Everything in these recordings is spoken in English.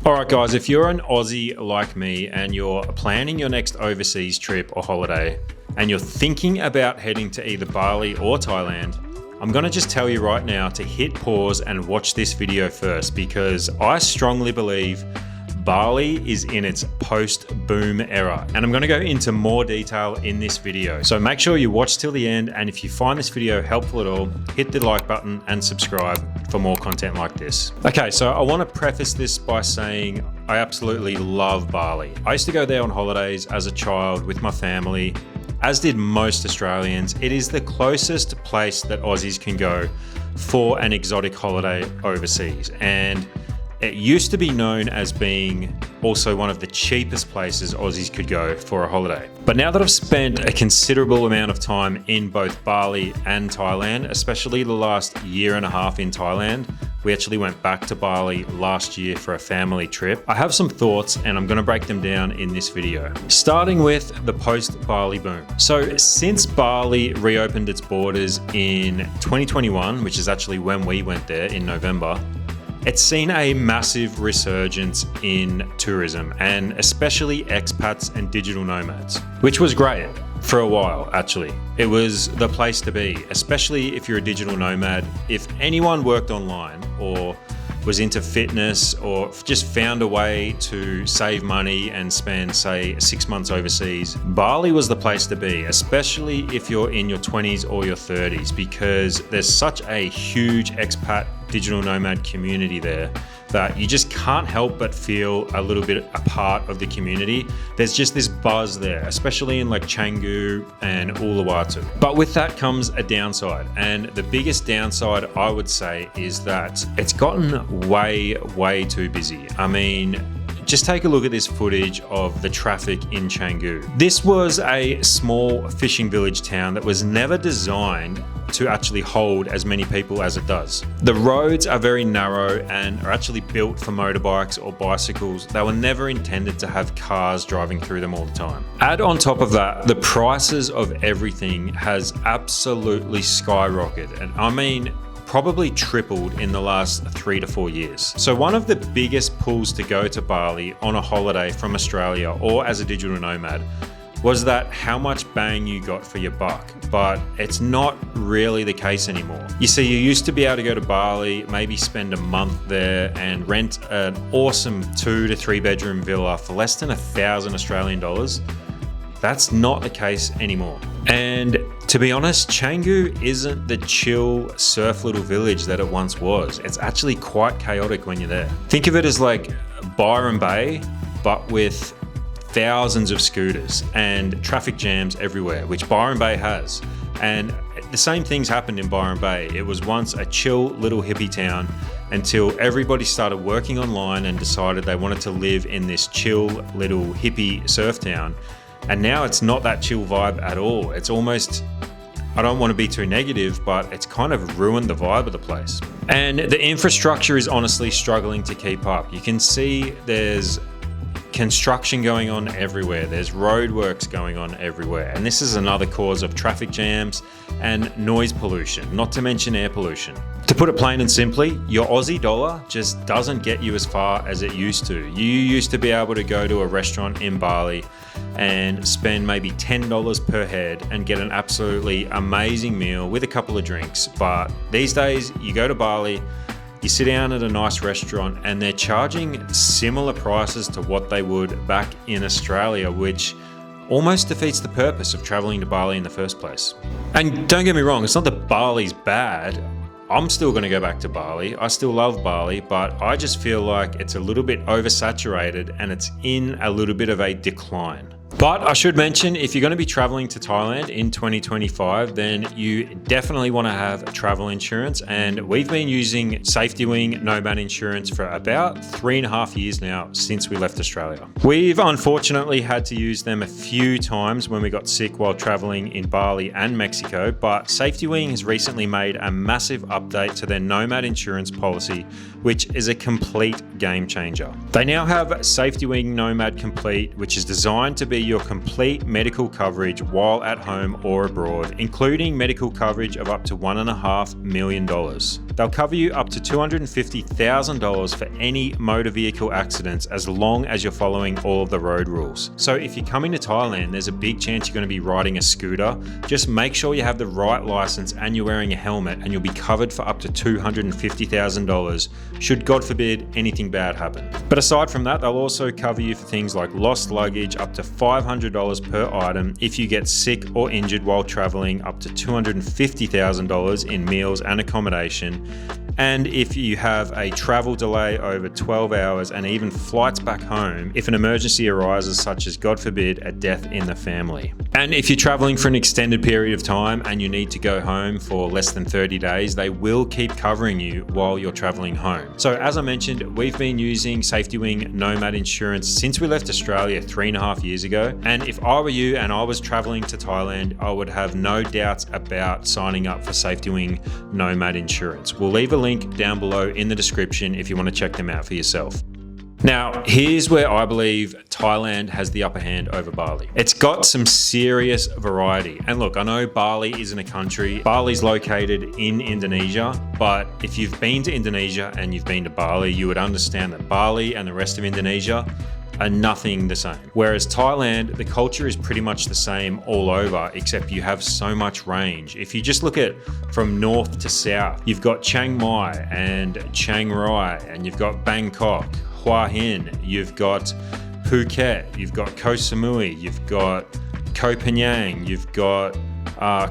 All right, guys, if you're an Aussie like me and you're planning your next overseas trip or holiday and you're thinking about heading to either Bali or Thailand, I'm going to just tell you right now to hit pause and watch this video first, because I strongly believe Bali is in its post-boom era, and I'm going to go into more detail in this video. So make sure you watch till the end, and if you find this video helpful at all, hit the like button and subscribe for more content like this. Okay, so I want to preface this by saying I absolutely love Bali. I used to go there on holidays as a child with my family, as did most Australians. It is the closest place that Aussies can go for an exotic holiday overseas, and it used to be known as being also one of the cheapest places Aussies could go for a holiday. But now that I've spent a considerable amount of time in both Bali and Thailand, especially the last year and a half in Thailand, we actually went back to Bali last year for a family trip. I have some thoughts and I'm gonna break them down in this video. Starting with the post-Bali boom. So since Bali reopened its borders in 2021, which is actually when we went there in November, it's seen a massive resurgence in tourism, and especially expats and digital nomads, which was great for a while, actually. It was the place to be, especially if you're a digital nomad. If anyone worked online or was into fitness or just found a way to save money and spend, say, 6 months overseas, Bali was the place to be, especially if you're in your 20s or your 30s, because there's such a huge expat digital nomad community there that you just can't help but feel a little bit a part of the community. There's just this buzz there, especially in like Changu and Uluwatu. But with that comes a downside, and the biggest downside I would say is that it's gotten way too busy. I mean, just take a look at this footage of the traffic in Changu. This was a small fishing village town that was never designed to actually hold as many people as it does. The roads are very narrow and are actually built for motorbikes or bicycles. They were never intended to have cars driving through them all the time. Add on top of that, the prices of everything has absolutely skyrocketed. And I mean, probably tripled in the last 3 to 4 years. So one of the biggest pulls to go to Bali on a holiday from Australia or as a digital nomad was that how much bang you got for your buck, but it's not really the case anymore. You see, you used to be able to go to Bali, maybe spend a month there and rent an awesome 2 to 3 bedroom villa for less than $1,000 Australian dollars. That's not the case anymore. And to be honest, Changu isn't the chill surf little village that it once was. It's actually quite chaotic when you're there. Think of it as like Byron Bay, but with thousands of scooters and traffic jams everywhere, which Byron Bay has. And the same things happened in Byron Bay. It was once a chill little hippie town until everybody started working online and decided they wanted to live in this chill little hippie surf town. And now it's not that chill vibe at all. It's almost, I don't want to be too negative, but it's kind of ruined the vibe of the place. And the infrastructure is honestly struggling to keep up. You can see there's construction going on everywhere. There's roadworks going on everywhere. And this is another cause of traffic jams and noise pollution, not to mention air pollution. To put it plain and simply, your Aussie dollar just doesn't get you as far as it used to. You used to be able to go to a restaurant in Bali and spend maybe $10 per head and get an absolutely amazing meal with a couple of drinks. But these days, you go to Bali, you sit down at a nice restaurant and they're charging similar prices to what they would back in Australia, which almost defeats the purpose of traveling to Bali in the first place. And don't get me wrong, it's not that Bali's bad. I'm still going to go back to Bali. I still love Bali, but I just feel like it's a little bit oversaturated and it's in a little bit of a decline. But I should mention, if you're going to be traveling to Thailand in 2025, then you definitely want to have travel insurance. And we've been using SafetyWing Nomad insurance for about 3.5 years now since we left Australia. We've unfortunately had to use them a few times when we got sick while traveling in Bali and Mexico, but SafetyWing has recently made a massive update to their Nomad insurance policy, which is a complete game changer. They now have SafetyWing Nomad Complete, which is designed to be your complete medical coverage while at home or abroad, including medical coverage of up to $1.5 million. They'll cover you up to $250,000 for any motor vehicle accidents as long as you're following all of the road rules. So if you're coming to Thailand, there's a big chance you're going to be riding a scooter. Just make sure you have the right license and you're wearing a helmet, and you'll be covered for up to $250,000 should, God forbid, anything bad happen. But aside from that, they'll also cover you for things like lost luggage, up to $500 per item. If you get sick or injured while traveling, up to $250,000 in meals and accommodation. And if you have a travel delay over 12 hours and even flights back home, if an emergency arises, such as, God forbid, a death in the family. And if you're traveling for an extended period of time and you need to go home for less than 30 days, they will keep covering you while you're traveling home. So as I mentioned, we've been using SafetyWing Nomad insurance since we left Australia 3.5 years ago. And if I were you and I was traveling to Thailand, I would have no doubts about signing up for SafetyWing Nomad insurance. We'll leave a link down below in the description if you want to check them out for yourself. Now, here's where I believe Thailand has the upper hand over Bali. It's got some serious variety. And look, I know Bali isn't a country. Bali's located in Indonesia, but if you've been to Indonesia and you've been to Bali, you would understand that Bali and the rest of Indonesia are nothing the same. Whereas Thailand, the culture is pretty much the same all over, except you have so much range. If you just look at from north to south, you've got Chiang Mai and Chiang Rai, and you've got Bangkok, Hua Hin, you've got Phuket, you've got Koh Samui, you've got Koh Phangan, you've got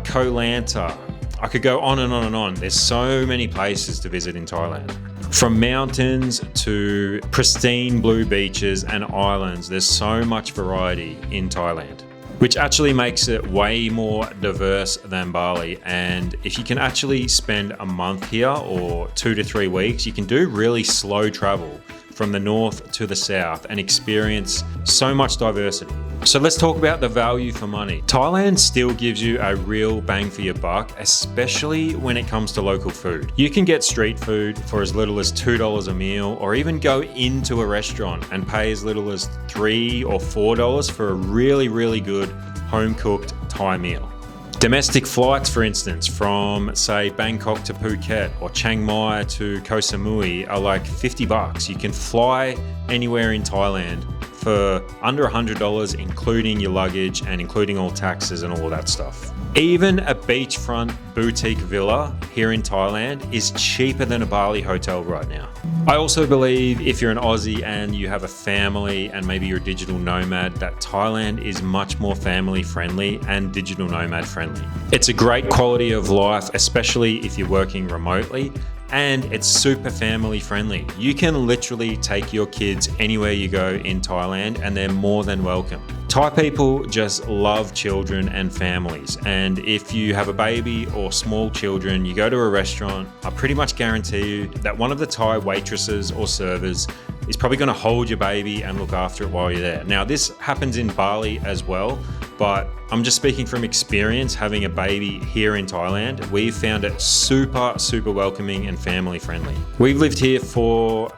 Koh Lanta. I could go on and on and on. There's so many places to visit in Thailand. From mountains to pristine blue beaches and islands, there's so much variety in Thailand, which actually makes it way more diverse than Bali. And if you can actually spend a month here or 2 to 3 weeks, you can do really slow travel from the north to the south and experience so much diversity. So let's talk about the value for money. Thailand still gives you a real bang for your buck, especially when it comes to local food. You can get street food for as little as $2 a meal, or even go into a restaurant and pay as little as $3 or $4 for a really, really good home-cooked Thai meal. Domestic flights, for instance, from say Bangkok to Phuket or Chiang Mai to Koh Samui are like $50. You can fly anywhere in Thailand for under $100, including your luggage and including all taxes and all of that stuff. Even a beachfront boutique villa here in Thailand is cheaper than a Bali hotel right now. I also believe if you're an Aussie and you have a family and maybe you're a digital nomad, that Thailand is much more family friendly and digital nomad friendly. It's a great quality of life, especially if you're working remotely, and it's super family friendly. You can literally take your kids anywhere you go in Thailand and they're more than welcome. Thai people just love children and families, and if you have a baby or small children, you go to a restaurant, I pretty much guarantee you that one of the Thai waitresses or servers is probably going to hold your baby and look after it while you're there. Now, this happens in Bali as well, but I'm just speaking from experience having a baby here in Thailand. We've found it super, super welcoming and family friendly. We've lived here for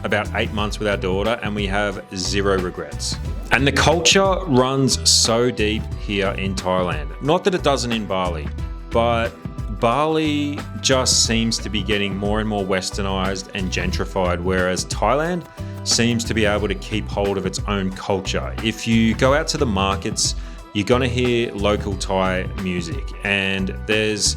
about 8 months with our daughter and we have zero regrets. And the culture runs so deep here in Thailand. Not that it doesn't in Bali, but Bali just seems to be getting more and more westernized and gentrified, whereas Thailand seems to be able to keep hold of its own culture. If you go out to the markets, you're gonna hear local Thai music, and there's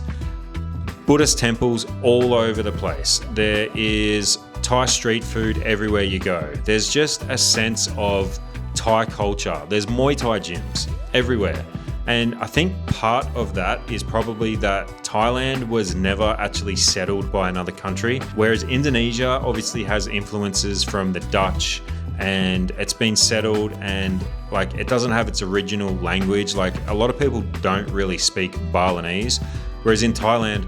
Buddhist temples all over the place. There is Thai street food everywhere you go. There's just a sense of Thai culture. There's Muay Thai gyms everywhere. And I think part of that is probably that Thailand was never actually settled by another country, whereas Indonesia obviously has influences from the Dutch, and it's been settled, and like it doesn't have its original language. Like a lot of people don't really speak Balinese, whereas in Thailand,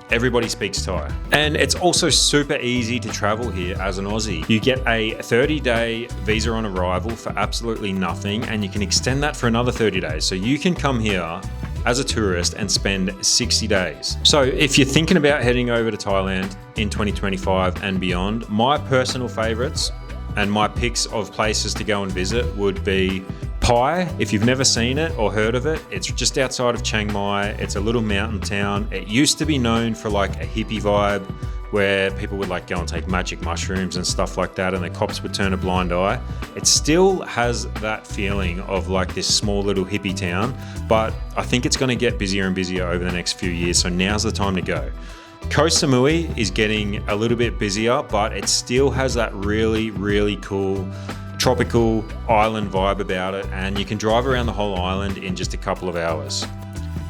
everybody speaks Thai. And it's also super easy to travel here as an Aussie. You get a 30-day visa on arrival for absolutely nothing, and you can extend that for another 30 days. So you can come here as a tourist and spend 60 days. So if you're thinking about heading over to Thailand in 2025 and beyond, my personal favorites and my picks of places to go and visit would be Pai, if you've never seen it or heard of it, it's just outside of Chiang Mai. It's a little mountain town. It used to be known for like a hippie vibe where people would like go and take magic mushrooms and stuff like that, and the cops would turn a blind eye. It still has that feeling of like this small little hippie town, but I think it's going to get busier and busier over the next few years, so now's the time to go. Koh Samui is getting a little bit busier, but it still has that really, really cool tropical island vibe about it, and you can drive around the whole island in just a couple of hours.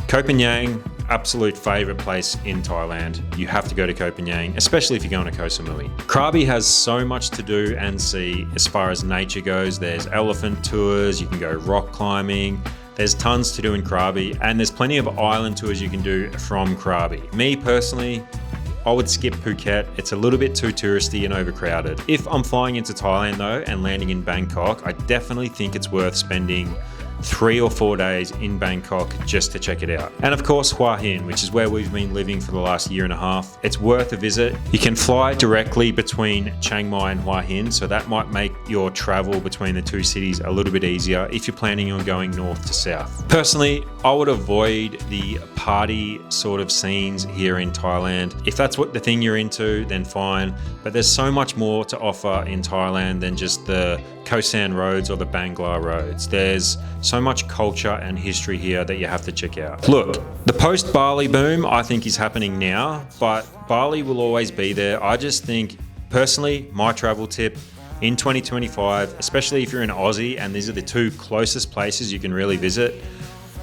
Koh Phangan, absolute favorite place in Thailand. You have to go to Koh Phangan, especially if you're going to Koh Samui. Krabi has so much to do and see as far as nature goes. There's elephant tours, you can go rock climbing, there's tons to do in Krabi, and there's plenty of island tours you can do from Krabi. Me personally, I would skip Phuket. It's a little bit too touristy and overcrowded. If I'm flying into Thailand though and landing in Bangkok, I definitely think it's worth spending 3 or 4 days in Bangkok just to check it out. And of course, Hua Hin, which is where we've been living for the last year and a half. It's worth a visit. You can fly directly between Chiang Mai and Hua Hin, so that might make your travel between the two cities a little bit easier if you're planning on going north to south. Personally, I would avoid the party sort of scenes here in Thailand. If that's what the thing you're into, then fine. But there's so much more to offer in Thailand than just the Khao San roads or the Bangla roads. There's so much culture and history here that you have to check out. Look, the post-Bali boom I think is happening now, but Bali will always be there. I just think, personally, my travel tip in 2025, especially if you're an Aussie and these are the two closest places you can really visit,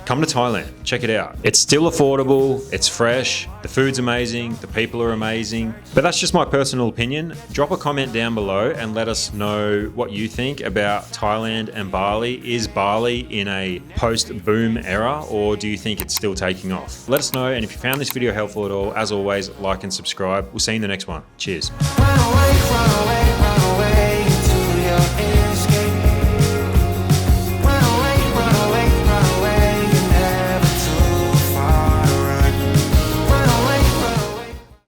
come to Thailand, check it out. It's still affordable, it's fresh, the food's amazing, the people are amazing. But that's just my personal opinion. Drop a comment down below and let us know what you think about Thailand and Bali. Is Bali in a post-boom era, or do you think it's still taking off? Let us know, and if you found this video helpful at all, as always, like and subscribe. We'll see you in the next one. Cheers.